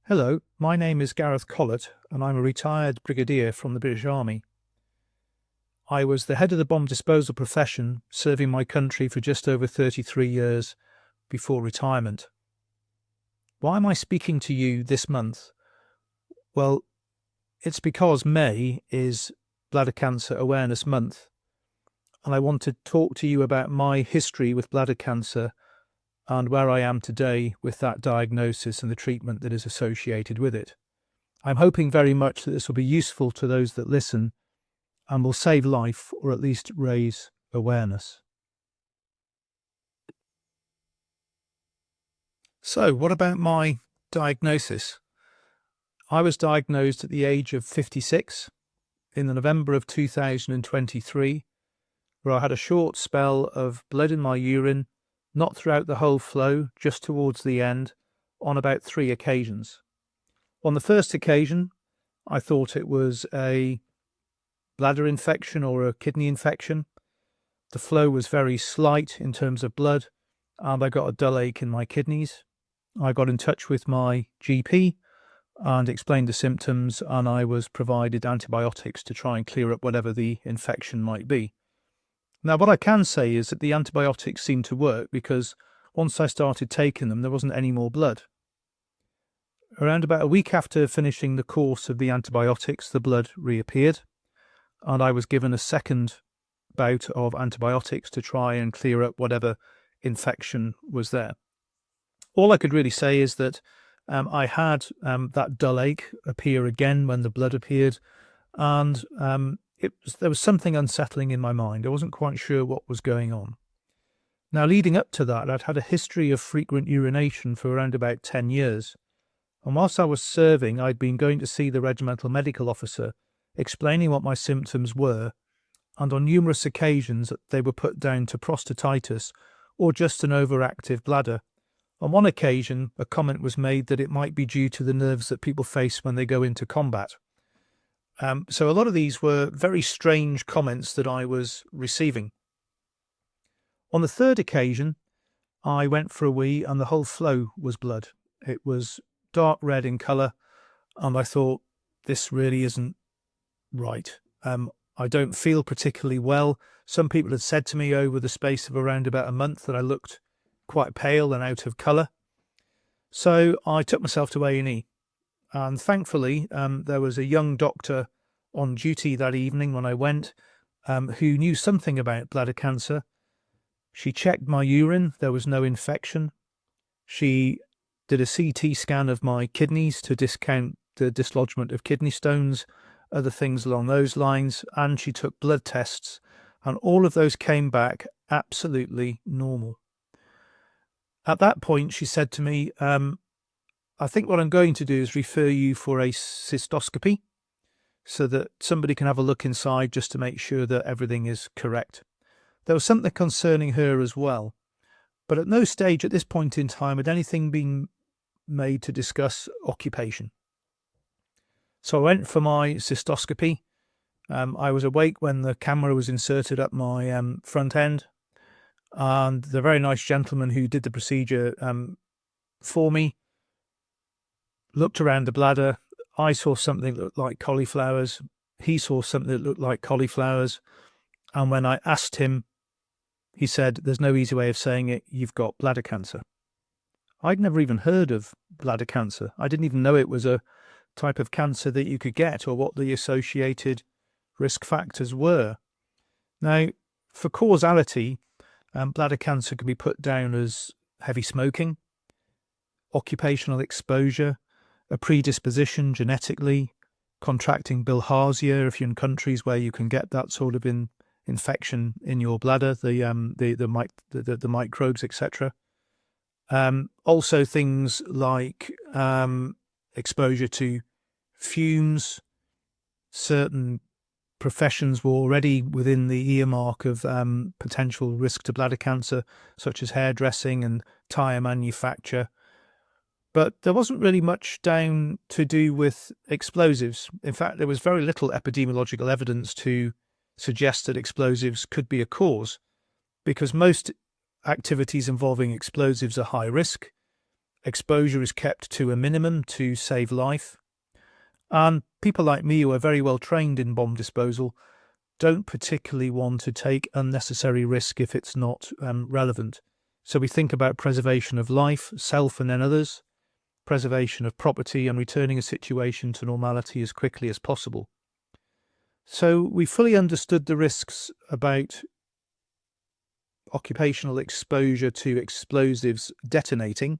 Hello, my name is Gareth and I'm a retired brigadier from the British Army. I was the head of the bomb disposal profession, serving my country for just over 33 years before retirement. Why am I speaking to you this month? Well, it's because May is Bladder Cancer Awareness Month, and I want to talk to you about my history with bladder cancer and where I am today with that diagnosis and the treatment that is associated with it. I'm hoping very much that this will be useful to those that listen and will save life or at least raise awareness. So, what about my diagnosis? I was diagnosed at the age of 56 in the November of 2023, where I had a short spell of blood in my urine, not throughout the whole flow, just towards the end, on about 3 occasions. On the first occasion, I thought it was a bladder infection or a kidney infection. The flow was very slight in terms of blood, and I got a dull ache in my kidneys. I got in touch with my GP and explained the symptoms, and I was provided antibiotics to try and clear up whatever the infection might be. Now, what I can say is that the antibiotics seemed to work, because once I started taking them, there wasn't any more blood. Around about a week after finishing the course of the antibiotics, the blood reappeared, and I was given a second bout of antibiotics to try and clear up whatever infection was there. All I could really say is that I had that dull ache appear again when the blood appeared, and there was something unsettling in my mind. I wasn't quite sure what was going on. Now, leading up to that, I'd had a history of frequent urination for around about 10 years. And whilst I was serving, I'd been going to see the regimental medical officer, explaining what my symptoms were, and on numerous occasions they were put down to prostatitis or just an overactive bladder. On one occasion, a comment was made that it might be due to the nerves that people face when they go into combat. So a lot of these were very strange comments that I was receiving. On the third occasion, I went for a wee and the whole flow was blood. It was dark red in colour, and I thought, this really isn't right. I don't feel particularly well. Some people had said to me over the space of around about a month that I looked quite pale and out of colour. So I took myself to A&E, and thankfully there was a young doctor on duty that evening when I went, who knew something about bladder cancer. She checked my urine. There was no infection. She did a CT scan of my kidneys to discount the dislodgement of kidney stones, other things along those lines, and she took blood tests, and all of those came back absolutely normal. At that point, she said to me, I think what I'm going to do is refer you for a cystoscopy so that somebody can have a look inside just to make sure that everything is correct. There was something concerning her as well, but at no stage at this point in time had anything been made to discuss occupation. So I went for my cystoscopy. I was awake when the camera was inserted up my front end, and the very nice gentleman who did the procedure for me looked around the bladder. I saw something that looked like cauliflowers. He saw something that looked like cauliflowers. And when I asked him, he said, there's no easy way of saying it, you've got bladder cancer. I'd never even heard of bladder cancer. I didn't even know it was a type of cancer that you could get or what the associated risk factors were. Now, for causality, bladder cancer can be put down as heavy smoking, occupational exposure, a predisposition genetically, contracting bilharzia if you're in countries where you can get that sort of infection in your bladder, the microbes, etc. Also things like exposure to fumes. Certain professions were already within the earmark of potential risk to bladder cancer, such as hairdressing and tyre manufacture. But there wasn't really much down to do with explosives. In fact, there was very little epidemiological evidence to suggest that explosives could be a cause, because most activities involving explosives are high risk. exposure is kept to a minimum to save life. And people like me who are very well trained in bomb disposal don't particularly want to take unnecessary risk if it's not relevant. So we think about preservation of life, self and then others, preservation of property, and returning a situation to normality as quickly as possible. So we fully understood the risks about occupational exposure to explosives detonating,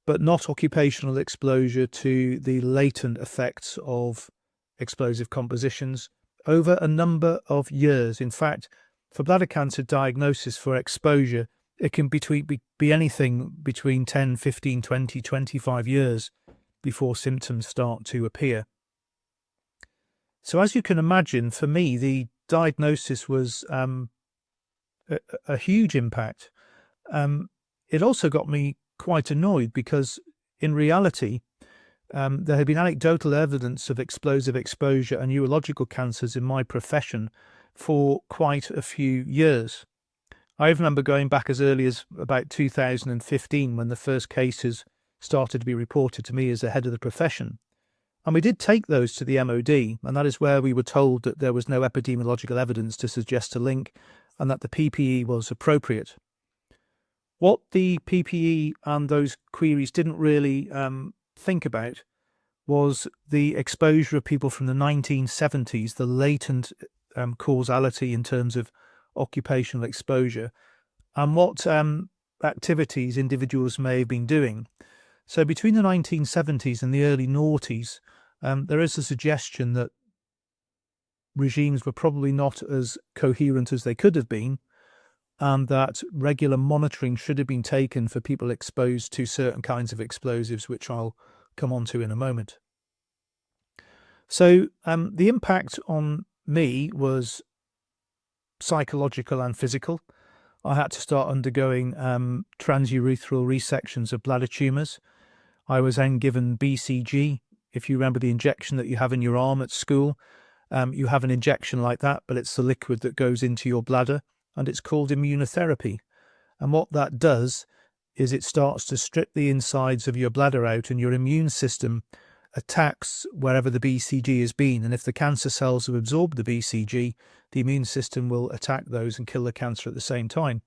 but not occupational exposure to the latent effects of explosive compositions over a number of years. In fact, for bladder cancer diagnosis for exposure, it can be anything between 10, 15, 20, 25 years before symptoms start to appear. So as you can imagine, for me, the diagnosis was a huge impact. It also got me quite annoyed because in reality, there had been anecdotal evidence of explosive exposure and urological cancers in my profession for quite a few years. I remember going back as early as about 2015 when the first cases started to be reported to me as the head of the profession. And we did take those to the MOD, and that is where we were told that there was no epidemiological evidence to suggest a link and that the PPE was appropriate. What the PPE and those queries didn't really think about was the exposure of people from the 1970s, the latent causality in terms of occupational exposure, and what activities individuals may have been doing. So between the 1970s and the early noughties, there is a suggestion that regimes were probably not as coherent as they could have been, and that regular monitoring should have been taken for people exposed to certain kinds of explosives, which I'll come on to in a moment. So the impact on me was psychological and physical. I had to start undergoing transurethral resections of bladder tumours. I was then given BCG. If you remember the injection that you have in your arm at school, you have an injection like that, but it's the liquid that goes into your bladder, and it's called immunotherapy. And what that does is it starts to strip the insides of your bladder out, and your immune system attacks wherever the BCG has been. And if the cancer cells have absorbed the BCG, the immune system will attack those and kill the cancer at the same time.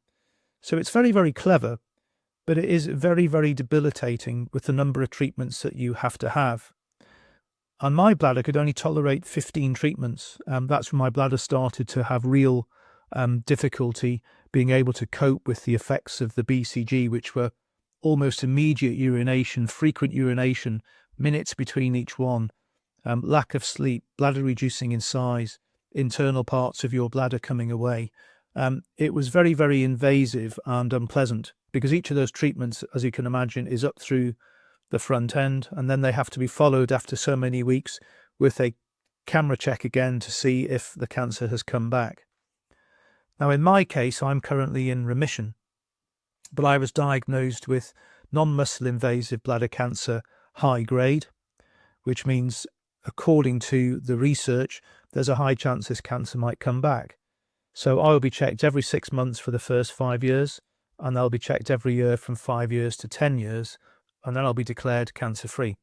So it's very, very clever, but it is very, very debilitating with the number of treatments that you have to have. And my bladder could only tolerate 15 treatments. That's when my bladder started to have real difficulty being able to cope with the effects of the BCG, which were almost immediate urination, frequent urination, minutes between each one, lack of sleep, bladder reducing in size, internal parts of your bladder coming away. It was very, very invasive and unpleasant because each of those treatments, as you can imagine, is up through the front end, and then they have to be followed after so many weeks with a camera check again to see if the cancer has come back. Now, in my case, I'm currently in remission, but I was diagnosed with non-muscle invasive bladder cancer high grade, which means, according to the research, there's a high chance this cancer might come back. So I will be checked every 6 months for the first 5 years, and I'll be checked every year from 5 years to 10 years, and then I'll be declared cancer-free.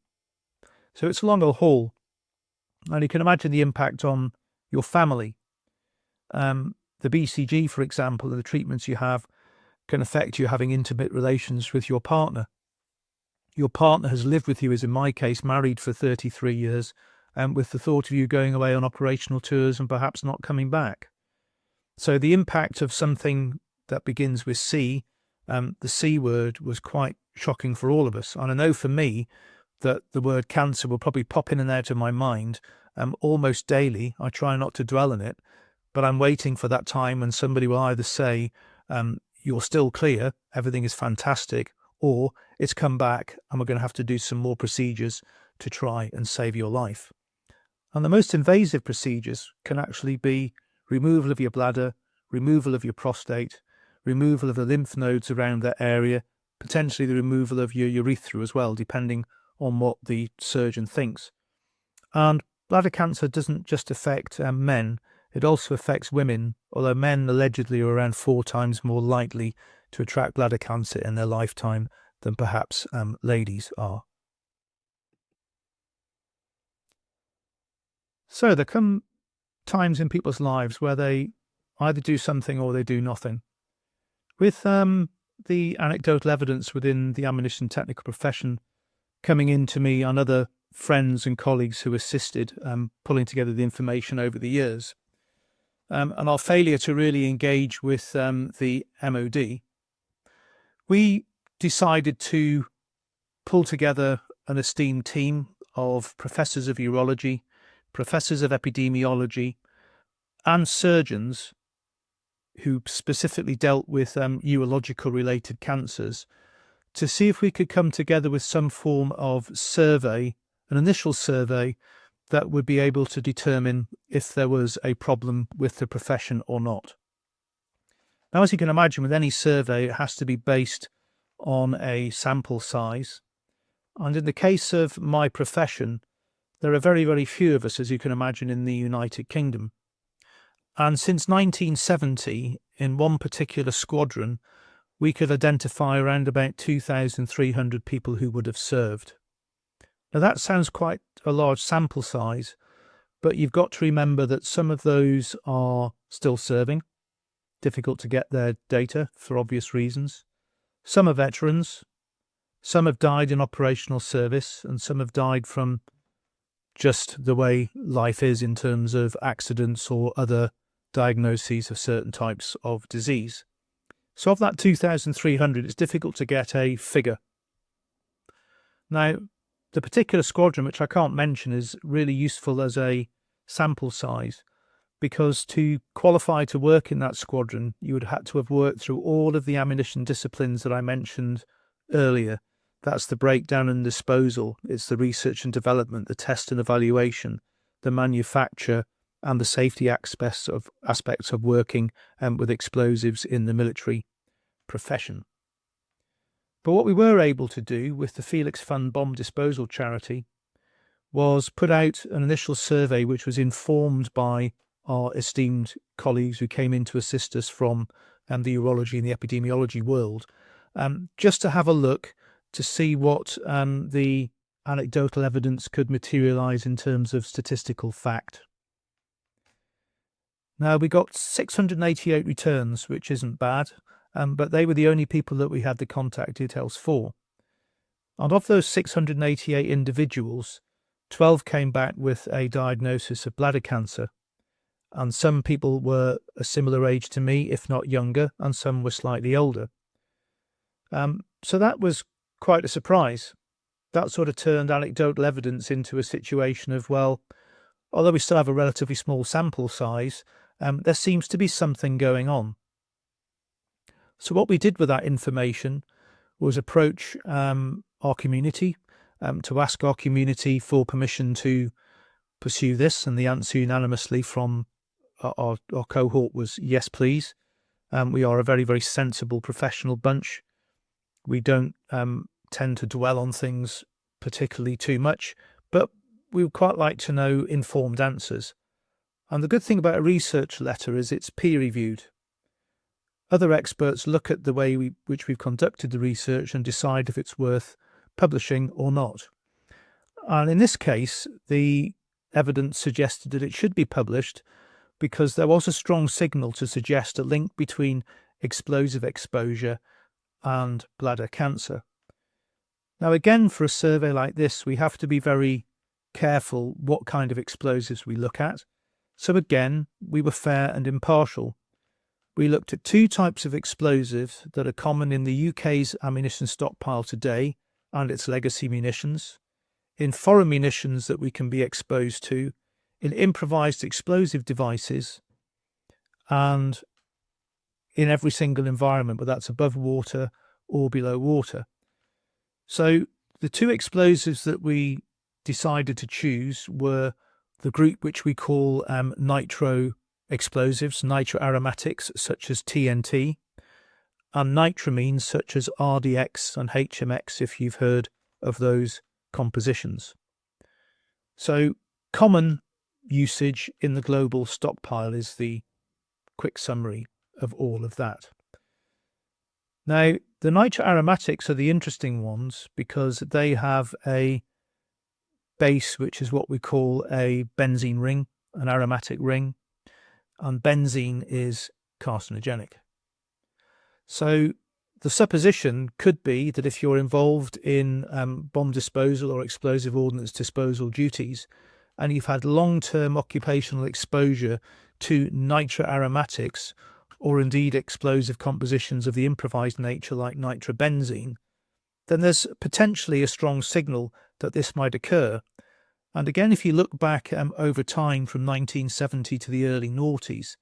So it's a long old haul, and you can imagine the impact on your family. The BCG, for example, and the treatments you have can affect you having intimate relations with your partner. Your partner has lived with you, as in my case, married for 33 years, with the thought of you going away on operational tours and perhaps not coming back. So the impact of something that begins with C, the C word, was quite shocking for all of us. And I know for me that the word cancer will probably pop in and out of my mind almost daily. I try not to dwell on it, but I'm waiting for that time when somebody will either say, you're still clear, everything is fantastic, or it's come back and we're going to have to do some more procedures to try and save your life. And the most invasive procedures can actually be removal of your bladder, removal of your prostate, removal of the lymph nodes around that area, potentially the removal of your urethra as well, depending on what the surgeon thinks. And bladder cancer doesn't just affect men, it also affects women, although men allegedly are around 4 times more likely to attract bladder cancer in their lifetime than perhaps ladies are. So there come times in people's lives where they either do something or they do nothing. With the anecdotal evidence within the ammunition technical profession coming into me and other friends and colleagues who assisted pulling together the information over the years, and our failure to really engage with the MOD, we decided to pull together an esteemed team of professors of urology, professors of epidemiology, and surgeons who specifically dealt with urological related cancers, to see if we could come together with some form of survey, an initial survey that would be able to determine if there was a problem with the profession or not. Now, as you can imagine, with any survey, it has to be based on a sample size. And in the case of my profession, there are very, very few of us, as you can imagine, in the United Kingdom. And since 1970, in one particular squadron, we could identify around about 2,300 people who would have served. Now, that sounds quite a large sample size, but you've got to remember that some of those are still serving. Difficult to get their data for obvious reasons. Some are veterans. Some have died in operational service, and some have died from just the way life is in terms of accidents or other diagnoses of certain types of disease. So of that 2,300, it's difficult to get a figure. Now, the particular squadron, which I can't mention, is really useful as a sample size, because to qualify to work in that squadron, you would have to have worked through all of the ammunition disciplines that I mentioned earlier. That's the breakdown and disposal, it's the research and development, the test and evaluation, the manufacture, and the safety aspects of working with explosives in the military profession. But what we were able to do with the Felix Fund Bomb Disposal Charity was put out an initial survey which was informed by our esteemed colleagues who came in to assist us from the urology and the epidemiology world, just to have a look to see what the anecdotal evidence could materialise in terms of statistical fact. Now, we got 688 returns, which isn't bad, but they were the only people that we had the contact details for. And of those 688 individuals, 12 came back with a diagnosis of bladder cancer, and some people were a similar age to me, if not younger, and some were slightly older. So that was quite a surprise. That sort of turned anecdotal evidence into a situation of, well, although we still have a relatively small sample size, there seems to be something going on. So what we did with that information was approach our community, to ask our community for permission to pursue this, and the answer unanimously from our cohort was yes, please. We are a very, very sensible professional bunch. We don't tend to dwell on things particularly too much, but we would quite like to know informed answers. And the good thing about a research letter is it's peer-reviewed. Other experts look at the way which we've conducted the research and decide if it's worth publishing or not. And in this case, the evidence suggested that it should be published because there was a strong signal to suggest a link between explosive exposure and bladder cancer. Now, again, for a survey like this, we have to be very careful what kind of explosives we look at. So again, we were fair and impartial. We looked at two types of explosives that are common in the UK's ammunition stockpile today and its legacy munitions, in foreign munitions that we can be exposed to, in improvised explosive devices, and in every single environment, whether that's above water or below water. So the two explosives that we decided to choose were the group which we call nitro explosives, nitroaromatics such as TNT, and nitramines such as RDX and HMX, if you've heard of those compositions. So common usage in the global stockpile is the quick summary of all of that. Now, the nitroaromatics are the interesting ones because they have a base which is what we call a benzene ring, an aromatic ring, and benzene is carcinogenic. So the supposition could be that if you're involved in bomb disposal or explosive ordnance disposal duties, and you've had long-term occupational exposure to nitroaromatics, or indeed explosive compositions of the improvised nature like nitrobenzene, then there's potentially a strong signal that this might occur. And again, if you look back over time from 1970 to the early noughties,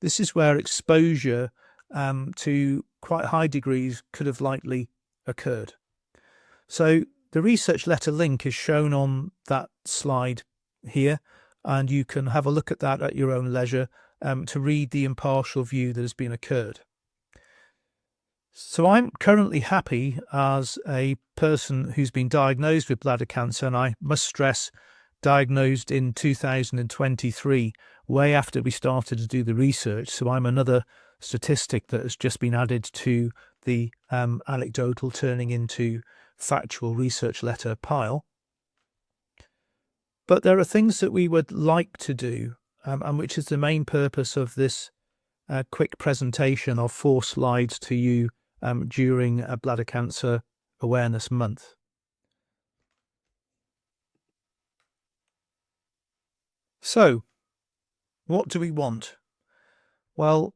this is where exposure to quite high degrees could have likely occurred. So the research letter link is shown on that slide here, and you can have a look at that at your own leisure to read the impartial view that has been occurred. So I'm currently happy as a person who's been diagnosed with bladder cancer, and I must stress, diagnosed in 2023, way after we started to do the research. So I'm another statistic that has just been added to the anecdotal turning into factual research letter pile. But there are things that we would like to do, and which is the main purpose of this quick presentation of 4 slides to you during Bladder Cancer Awareness Month. So, what do we want? Well,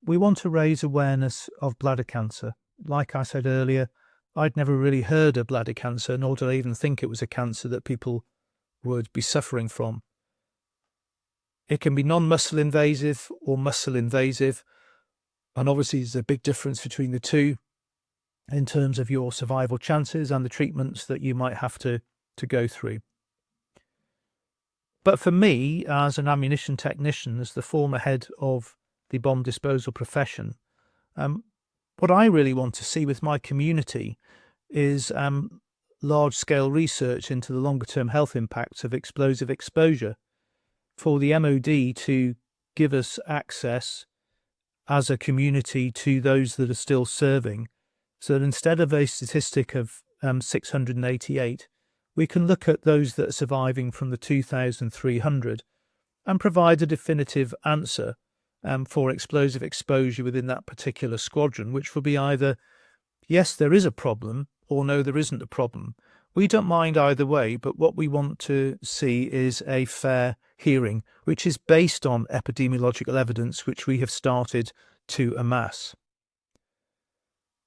we want to raise awareness of bladder cancer. Like I said earlier, I'd never really heard of bladder cancer, nor did I even think it was a cancer that people would be suffering from. It can be non-muscle invasive or muscle invasive, and obviously there's a big difference between the two in terms of your survival chances and the treatments that you might have to go through. But for me, as an ammunition technician, as the former head of the bomb disposal profession, what I really want to see with my community is large-scale research into the longer-term health impacts of explosive exposure, for the MOD to give us access as a community to those that are still serving, so that instead of a statistic of 688, we can look at those that are surviving from the 2,300 and provide a definitive answer for explosive exposure within that particular squadron, which will be either, yes, there is a problem, or no, there isn't a problem. We don't mind either way, but what we want to see is a fair hearing, which is based on epidemiological evidence which we have started to amass.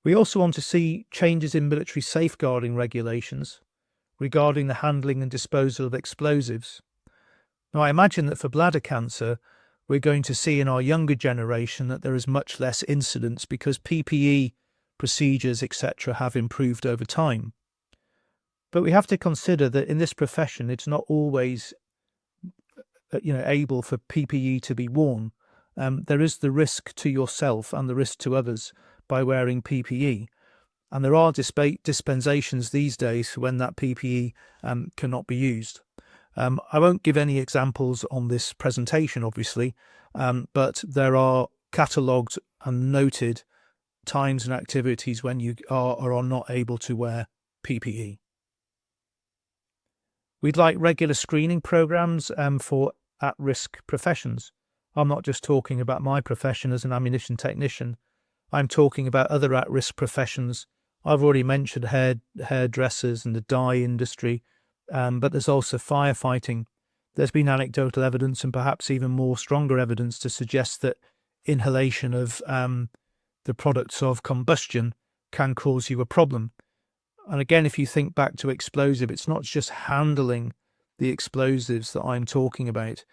We also want to see changes in military safeguarding regulations regarding the handling and disposal of explosives. Now, I imagine that for bladder cancer, we're going to see in our younger generation that there is much less incidence because PPE procedures, etc., have improved over time. But we have to consider that in this profession, it's not always able for PPE to be worn. There is the risk to yourself and the risk to others by wearing PPE. And there are dispensations these days when that PPE cannot be used. I won't give any examples on this presentation, obviously, but there are catalogued and noted times and activities when you are or are not able to wear PPE. We'd like regular screening programs for at-risk professions. I'm not just talking about my profession as an ammunition technician. I'm talking about other at-risk professions. I've already mentioned hairdressers and the dye industry, but there's also firefighting. There's been anecdotal evidence and perhaps even more stronger evidence to suggest that inhalation of the products of combustion can cause you a problem. And again, if you think back to explosive, it's not just handling the explosives that I'm talking about.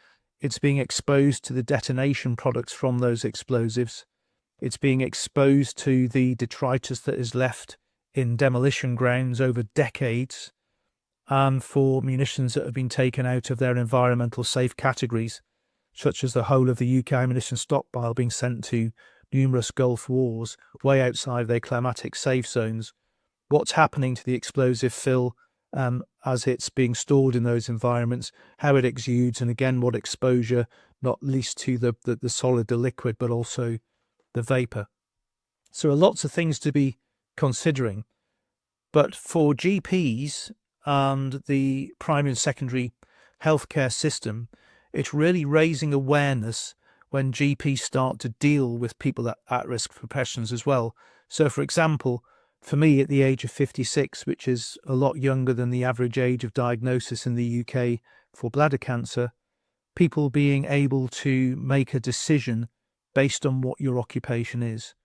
It's being exposed to the detonation products from those explosives. It's being exposed to the detritus that is left in demolition grounds over decades, and for munitions that have been taken out of their environmental safe categories, such as the whole of the UK ammunition stockpile being sent to numerous Gulf wars way outside their climatic safe zones. What's happening to the explosive fill as it's being stored in those environments, how it exudes, and again, what exposure, not least to the solid, the liquid, but also the vapor. So lots of things to be considering. But for GPs and the primary and secondary healthcare system, it's really raising awareness when GPs start to deal with people at risk professions as well. So, for example, for me at the age of 56, which is a lot younger than the average age of diagnosis in the UK for bladder cancer, people being able to make a decision based on what your occupation is.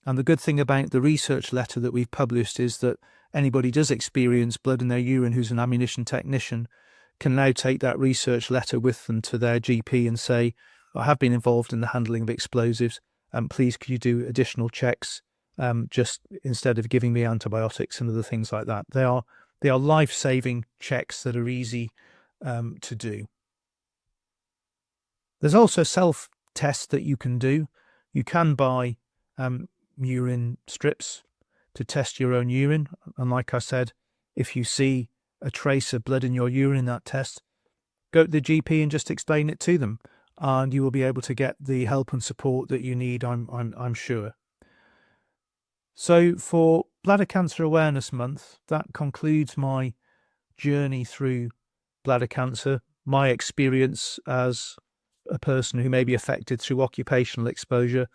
And the good thing about the research letter that we've published is that anybody does experience blood in their urine who's an ammunition technician can now take that research letter with them to their GP and say, I have been involved in the handling of explosives, and please could you do additional checks just instead of giving me antibiotics and other things like that. They are life-saving checks that are easy to do. There's also self-tests that you can do. You can buy urine strips to test your own urine. And like I said, if you see a trace of blood in your urine in that test, go to the GP and just explain it to them, and you will be able to get the help and support that you need, I'm sure. So for Bladder Cancer Awareness Month, that concludes my journey through bladder cancer, my experience as a person who may be affected through occupational exposure,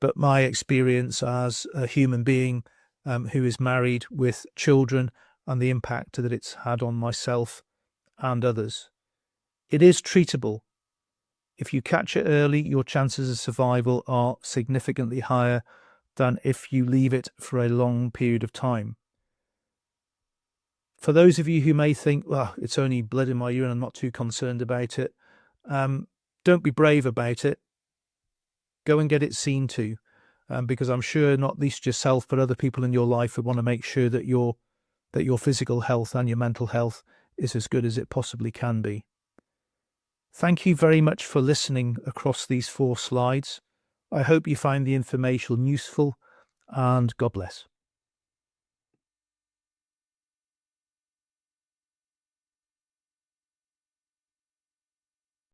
but my experience as a human being who is married with children and the impact that it's had on myself and others. It is treatable. If you catch it early, your chances of survival are significantly higher than if you leave it for a long period of time. For those of you who may think, well, it's only blood in my urine, I'm not too concerned about it, don't be brave about it. Go and get it seen to, because I'm sure not least yourself, but other people in your life would want to make sure that your physical health and your mental health is as good as it possibly can be. Thank you very much for listening across these 4 slides. I hope you find the information useful, and God bless.